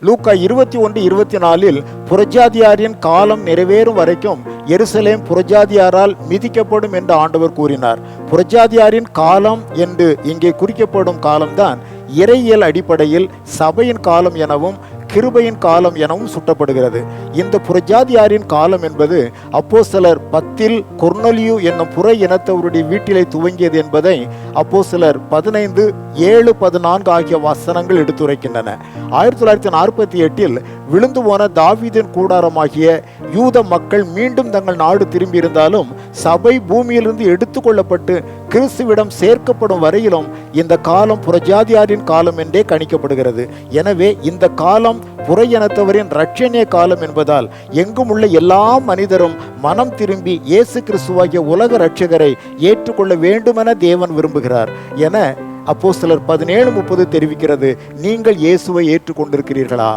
லூக்கா 21:24 புறஜாதியாரின் காலம் நிறைவேறும் வரைக்கும் எருசலேம் புறஜாதியாரால் மிதிக்கப்படும் என்று ஆண்டவர் கூறினார். புறஜாதியாரின் காலம் என்று இங்கே குறிக்கப்படும் காலம்தான் இறையியல் அடிப்படையில் சபையின் காலம் எனவும் கிருபையின் காலம் எனவும் சுட்டப்படுகிறது. இந்த புறஜாதியாரின் காலம் என்பது அப்போஸ்தலர் 10 கொர்னலியு என்னும் புற இனத்தவருடைய வீட்டிலே துவங்கியது என்பதை அப்போஸ்தலர் 15:7-14 ஆகிய வசனங்கள் எடுத்துரைக்கின்றன. 1948 விழுந்து போன தாவீதின் கூடாரமாகிய யூத மக்கள் மீண்டும் தங்கள் நாடு திரும்பியிருந்தாலும் சபை பூமியிலிருந்து எடுத்துக்கொள்ளப்பட்டு கிறிஸ்துவிடம் சேர்க்கப்படும் வரையிலும் இந்த காலம் புறஜாதியாரின் காலம் என்றே கணிக்கப்படுகிறது. எனவே இந்த காலம் புற இனத்தவரின் இரட்சணிய காலம் என்பதால் எங்கும் உள்ள எல்லா மனிதரும் மனம் திரும்பி இயேசு கிறிஸ்துவாகிய உலக இரட்சகரை ஏற்றுக்கொள்ள வேண்டுமென தேவன் விரும்புகிறார் என அப்போஸ்தலர் 17:30 தெரிவிக்கிறது. நீங்கள் இயேசுவை ஏற்றுக்கொண்டிருக்கிறீர்களா?